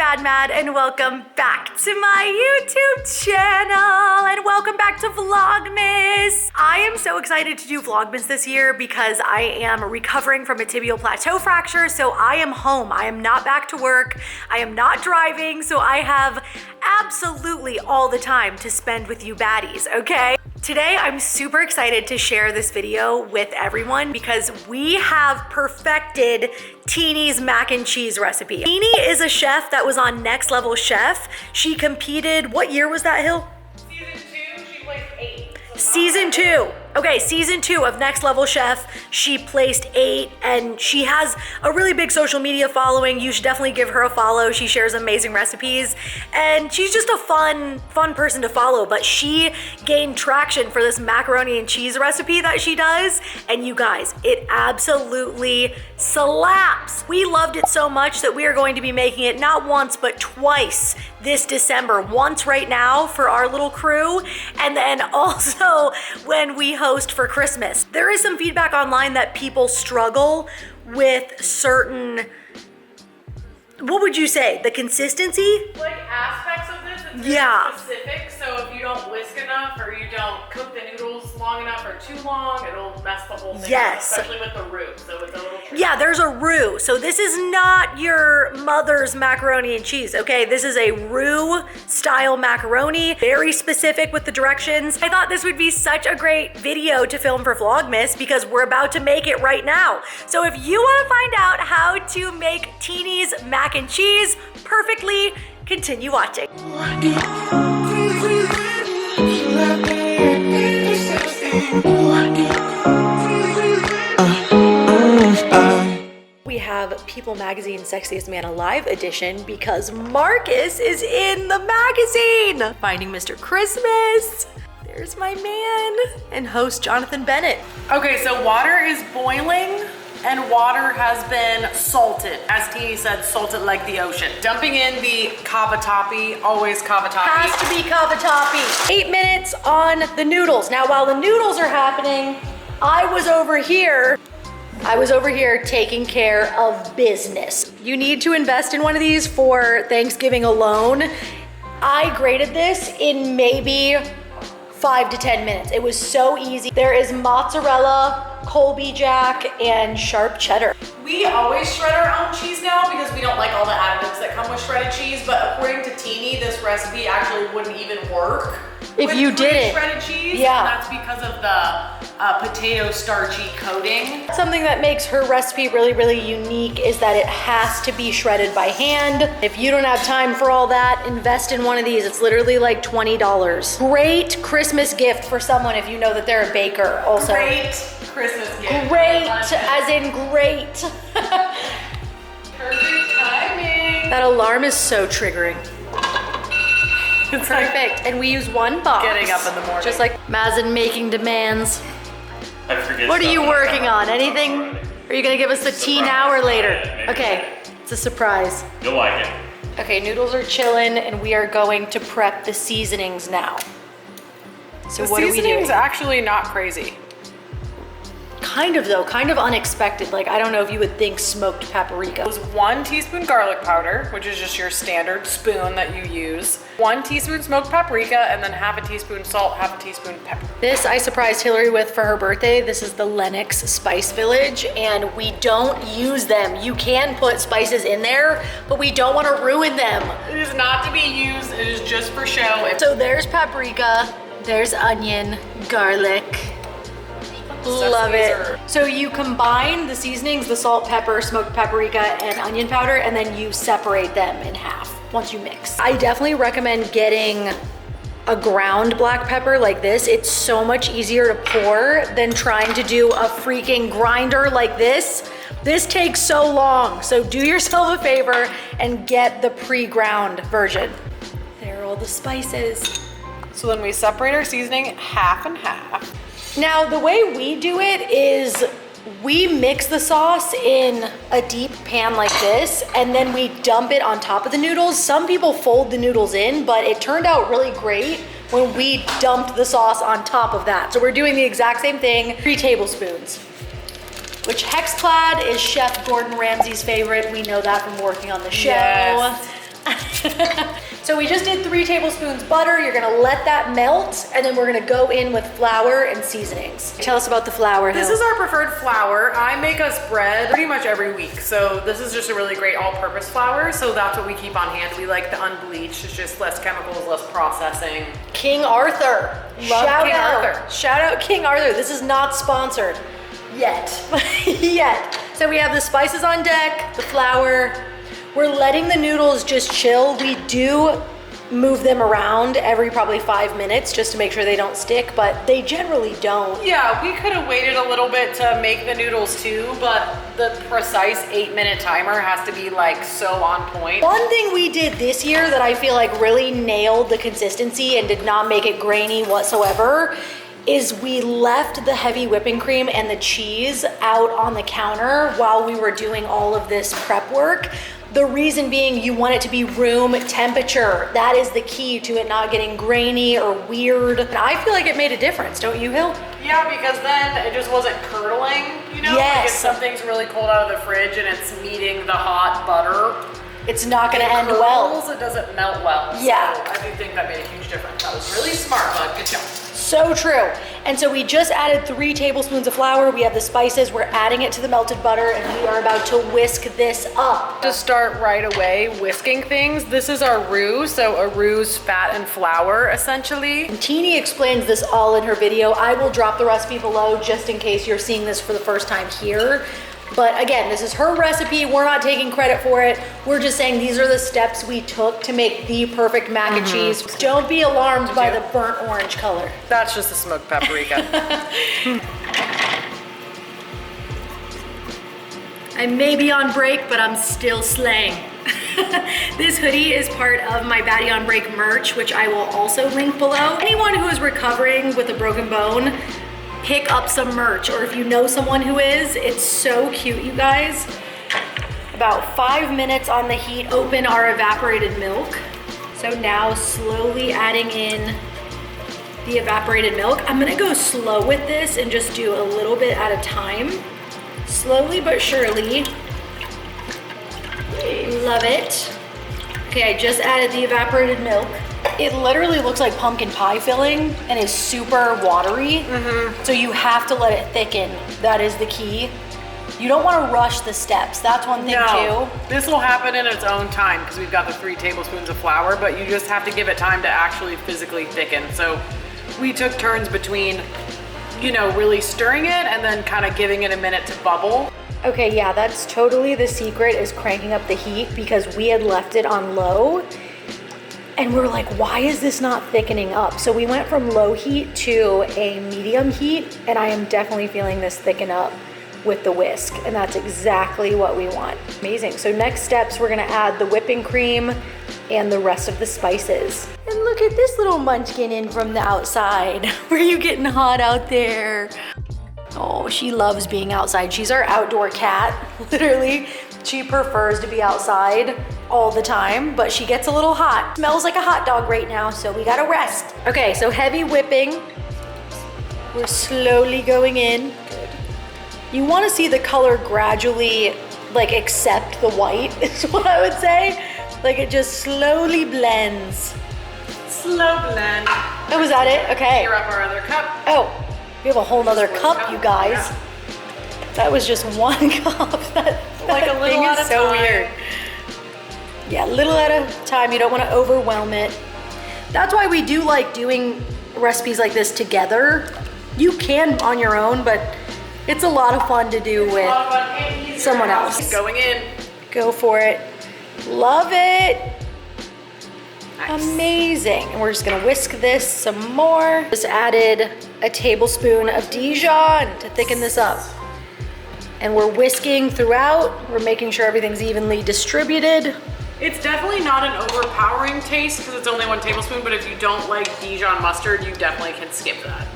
BadMad and welcome back to my YouTube channel and welcome back to Vlogmas. I am so excited to do Vlogmas this year because I am recovering from a tibial plateau fracture, so I am home. I am not back to work. I am not driving, so I have absolutely all the time to spend with you baddies, okay? Today, I'm super excited to share this video with everyone because we have perfected TINI'S mac and cheese recipe. Tini is a chef that was on Next Level Chef. She competed, what year was that, Hill? Season 2, she placed 8. Season 2. Okay, season 2 of Next Level Chef, she placed 8 and she has a really big social media following. You should definitely give her a follow. She shares amazing recipes and she's just a fun person to follow, but she gained traction for this macaroni and cheese recipe that she does. And you guys, it absolutely slaps. We loved it so much that we are going to be making it not once, but twice this December. Once right now for our little crew, and then also when we host for Christmas. There is some feedback online that people struggle with certain, what would you say, the consistency? Like aspects of this, it's very specific, so if you don't whisk enough or you don't cook the noodles long enough or too long, it'll mess the whole thing up, especially with the roux, so it's a little tricky. Yeah, there's a roux. So this is not your mother's macaroni and cheese, okay? This is a roux style macaroni, very specific with the directions. I thought this would be such a great video to film for Vlogmas because we're about to make it right now. So if you wanna find out how to make TINI'S mac and cheese perfectly, continue watching. We have People Magazine Sexiest Man Alive edition because Marcus is in the magazine. Finding Mr. Christmas. There's my man and host Jonathan Bennett. Okay, so water is boiling and water has been salted. As Tini said, salted like the ocean. Dumping in the cavatappi, always cavatappi. Has to be cavatappi. 8 minutes on the noodles. Now, while the noodles are happening, I was over here taking care of business. You need to invest in one of these for Thanksgiving alone. I grated this in maybe 5 to 10 minutes. It was so easy. There is mozzarella, Colby Jack, and sharp cheddar. We always shred our own cheese now because we don't like all the additives that come with shredded cheese, but according to Tini, this recipe actually wouldn't even work if you didn't. Shredded cheese, yeah. And that's because of the potato starchy coating. Something that makes her recipe really, really unique is that it has to be shredded by hand. If you don't have time for all that, invest in one of these. It's literally like $20. Great Christmas gift for someone if you know that they're a baker also. Great Christmas gift. Great, as in great. Perfect timing. That alarm is so triggering. It's Perfect, and we use one box. Getting up in the morning. Just like Mazen making demands. I forget. What are you working on? Anything? Already. Are you gonna give us the tea now or later? Maybe. Okay, it's a surprise. You'll like it. Okay, noodles are chilling and we are going to prep the seasonings now. So what are we doing? The seasoning's actually not crazy. Kind of though, kind of unexpected. Like, I don't know if you would think smoked paprika. It was 1 teaspoon garlic powder, which is just your standard spoon that you use. 1 teaspoon smoked paprika, and then half a teaspoon salt, half a teaspoon pepper. This I surprised Hillary with for her birthday. This is the Lennox Spice Village, and we don't use them. You can put spices in there, but we don't want to ruin them. It is not to be used, it is just for show. So there's paprika, there's onion, garlic. Love it. So you combine the seasonings, the salt, pepper, smoked paprika, and onion powder, and then you separate them in half once you mix. I definitely recommend getting a ground black pepper like this. It's so much easier to pour than trying to do a freaking grinder like this. This takes so long. So do yourself a favor and get the pre-ground version. There are all the spices. So then we separate our seasoning half and half. Now, the way we do it is we mix the sauce in a deep pan like this, and then we dump it on top of the noodles. Some people fold the noodles in, but it turned out really great when we dumped the sauce on top of that. So we're doing the exact same thing, 3 tablespoons, which Hexclad is Chef Gordon Ramsay's favorite. We know that from working on the show. Yes. So we just did 3 tablespoons butter. You're gonna let that melt, and then we're gonna go in with flour and seasonings. Tell us about the flour, This Hill. is our preferred flour. I make us bread pretty much every week. So this is just a really great all-purpose flour. So that's what we keep on hand. We like the unbleached. It's just less chemicals, less processing. King Arthur. Love King Arthur. Shout out King Arthur. This is not sponsored yet. Yet. So we have the spices on deck, the flour. We're letting the noodles just chill. We do move them around every probably 5 minutes just to make sure they don't stick, but they generally don't. Yeah, we could have waited a little bit to make the noodles too, but the precise 8-minute timer has to be like so on point. One thing we did this year that I feel like really nailed the consistency and did not make it grainy whatsoever is we left the heavy whipping cream and the cheese out on the counter while we were doing all of this prep work. The reason being, you want it to be room temperature. That is the key to it not getting grainy or weird. And I feel like it made a difference, don't you, Hill? Yeah, because then it just wasn't curdling, you know? Yes. Like if something's really cold out of the fridge and it's meeting the hot butter, It's not gonna end curdles, well. it doesn't melt well. Yeah. So I do think that made a huge difference. That was really smart, bud. Good job. So true. And so we just added 3 tablespoons of flour. We have the spices. We're adding it to the melted butter, and we are about to whisk this up. To start right away whisking things, this is our roux. So a roux's fat and flour, essentially. And Tini explains this all in her video. I will drop the recipe below just in case you're seeing this for the first time here. But again, this is her recipe. We're not taking credit for it. We're just saying these are the steps we took to make the perfect mac and cheese. Don't be alarmed by the burnt orange color. That's just a smoked paprika. I may be on break, but I'm still slaying. This hoodie is part of my Baddie on Break merch, which I will also link below. Anyone who is recovering with a broken bone, pick up some merch, or if you know someone who is, it's so cute, you guys. About 5 minutes on the heat, open our evaporated milk. So now slowly adding in the evaporated milk. I'm gonna go slow with this and just do a little bit at a time. Slowly but surely. Love it. Okay, I just added the evaporated milk. It literally looks like pumpkin pie filling and is super watery. So you have to let it thicken. That is the key. You don't want to rush the steps. That's one thing too. This will happen in its own time because we've got the 3 tablespoons of flour, but you just have to give it time to actually physically thicken. So we took turns between, you know, really stirring it and then kind of giving it a minute to bubble. Okay, yeah, that's totally the secret, is cranking up the heat, because we had left it on low and we were like, why is this not thickening up? So we went from low heat to a medium heat, and I am definitely feeling this thicken up with the whisk, and that's exactly what we want. Amazing. So next steps, we're gonna add the whipping cream and the rest of the spices. And look at this little munchkin in from the outside. Were you getting hot out there? Oh, she loves being outside. She's our outdoor cat, literally. She prefers to be outside all the time, but she gets a little hot. Smells like a hot dog right now, so we gotta rest. Okay, so heavy whipping. We're slowly going in. Good. You wanna see the color gradually, like, accept the white, is what I would say. Like, it just slowly blends. Slow blend. Oh, was that it? Okay. Here up our other cup. Oh, we have a whole nother Just cup, one cup, you guys. yeah. That was just 1 cup. Like a little thing at is a so time. weird. Yeah, little at a time. You don't want to overwhelm it. That's why we do like doing recipes like this together. You can on your own, but it's a lot of fun to do with someone else. Going in. Go for it. Love it. Nice. Amazing. And we're just gonna whisk this some more. Just added a tablespoon of Dijon to thicken this up. And we're whisking throughout. We're making sure everything's evenly distributed. It's definitely not an overpowering taste because it's only 1 tablespoon, but if you don't like Dijon mustard, you definitely can skip that.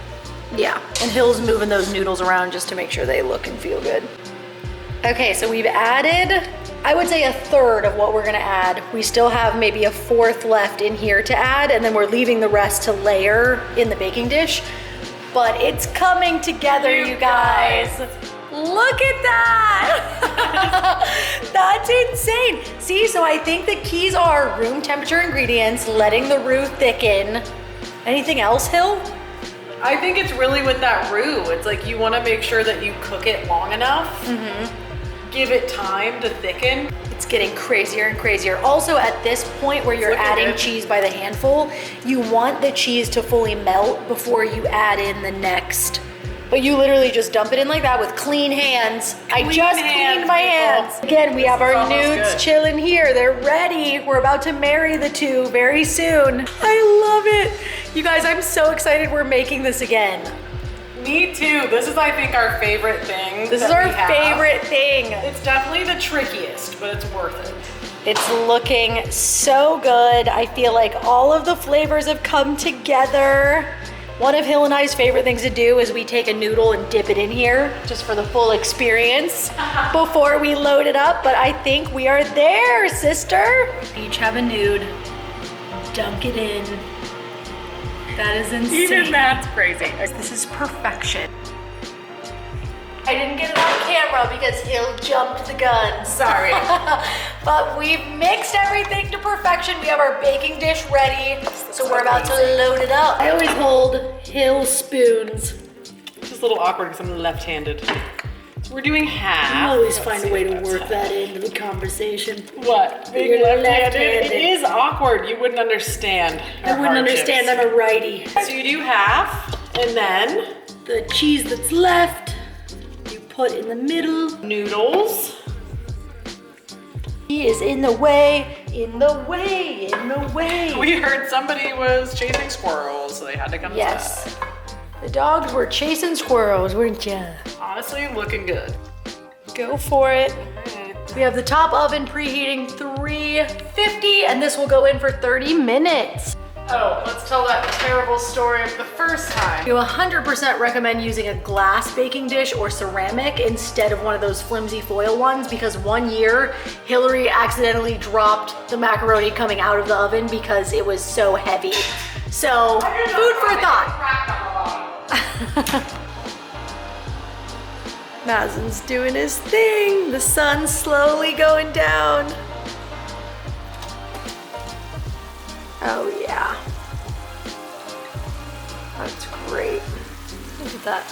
Yeah, and Hill's moving those noodles around just to make sure they look and feel good. Okay, so we've added, I would say, 1/3 of what we're gonna add. We still have maybe 1/4 left in here to add, and then we're leaving the rest to layer in the baking dish. But it's coming together, you guys. Look at that! That's insane. See, so I think the keys are room temperature ingredients, letting the roux thicken. Anything else, Hill? I think it's really with that roux. It's like you want to make sure that you cook it long enough. Give it time to thicken. It's getting crazier and crazier. Also, at this point where you're adding good. cheese by the handful, you want the cheese to fully melt before you add in the next. But you literally just dump it in like that with clean hands. I just cleaned my hands. Again, we have our nudes chilling here. They're ready. We're about to marry the two very soon. I love it. You guys, I'm so excited we're making this again. Me too. This is, I think, our favorite thing. This is our favorite thing. It's definitely the trickiest, but it's worth it. It's looking so good. I feel like all of the flavors have come together. One of Hill and I's favorite things to do is we take a noodle and dip it in here just for the full experience before we load it up. But I think we are there, sister. Each have a nude. Dunk it in. That is insane. Even that's crazy. This is perfection. I didn't get it on camera because Hill jumped the gun. Sorry. But we've mixed everything to perfection. We have our baking dish ready. So we're about to load it up. I always hold Hill spoons. It's just a little awkward because I'm left-handed. So we're doing half. I always find a way to work that into the conversation. What? Being You're left-handed? left-handed. It is awkward. You wouldn't understand. I wouldn't understand. I'm a righty. So you do half, and then The cheese that's left, you put in the middle. noodles. He is in the way, in the way, in the way. We heard somebody was chasing squirrels, so they had to come Yes. inside. The dogs were chasing squirrels, weren't ya? Honestly, looking good. Go for it. We have the top oven preheating 350, and this will go in for 30 minutes. Oh, let's tell that terrible story of the first time. You 100% recommend using a glass baking dish or ceramic instead of one of those flimsy foil ones, because one year Hillary accidentally dropped the macaroni coming out of the oven because it was so heavy. So, food for thought. Mazen's doing his thing. The sun's slowly going down. Oh yeah. That's great. Look at that.